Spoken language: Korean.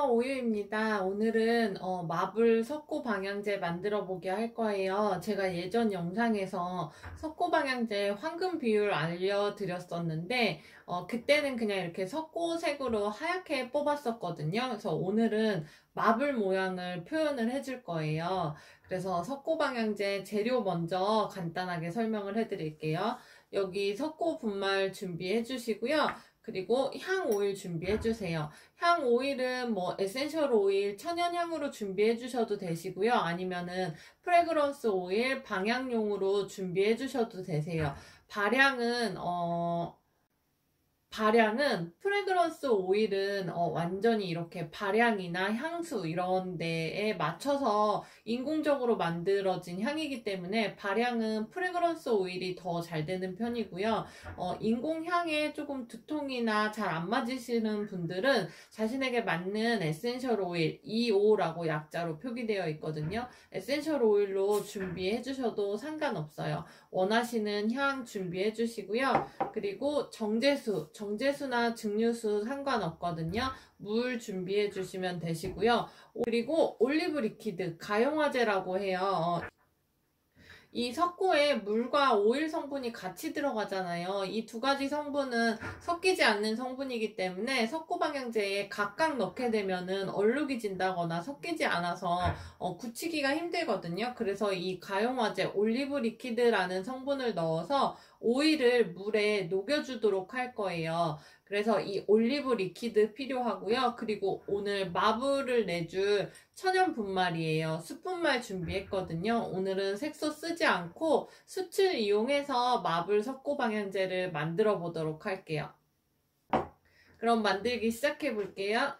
오유입니다. 오늘은 마블 석고 방향제 만들어 보게 할 거예요. 제가 예전 영상에서 석고 방향제 황금 비율 알려드렸었는데 그때는 그냥 이렇게 석고색으로 하얗게 뽑았었거든요. 그래서 오늘은 마블 모양을 표현을 해줄 거예요. 그래서 석고 방향제 재료 먼저 간단하게 설명을 해드릴게요. 여기 석고 분말 준비해 주시고요. 그리고 향 오일 준비해 주세요. 향 오일은 뭐 에센셜 오일, 천연향으로 준비해 주셔도 되시고요. 아니면은 프레그런스 오일, 방향용으로 준비해 주셔도 되세요. 발향은 프레그런스 오일은 완전히 이렇게 발향이나 향수 이런 데에 맞춰서 인공적으로 만들어진 향이기 때문에 발향은 프레그런스 오일이 더 잘 되는 편이고요. 인공향에 조금 두통이나 잘 안 맞으시는 분들은 자신에게 맞는 에센셜 오일 2호라고 약자로 표기되어 있거든요. 에센셜 오일로 준비해 주셔도 상관없어요. 원하시는 향 준비해 주시고요. 그리고 정제수나 증류수 상관없거든요. 물 준비해 주시면 되시고요. 그리고 올리브 리퀴드, 가용화제라고 해요. 이 석고에 물과 오일 성분이 같이 들어가잖아요. 이 두 가지 성분은 섞이지 않는 성분이기 때문에 석고 방향제에 각각 넣게 되면은 얼룩이 진다거나 섞이지 않아서 굳히기가 힘들거든요. 그래서 이 가용화제 올리브 리퀴드라는 성분을 넣어서 오일을 물에 녹여주도록 할 거예요. 그래서 이 올리브 리퀴드 필요하고요. 그리고 오늘 마블을 내줄 천연 분말이에요. 숯분말 준비했거든요. 오늘은 색소 쓰지 않고 숯을 이용해서 마블 석고 방향제를 만들어 보도록 할게요. 그럼 만들기 시작해 볼게요.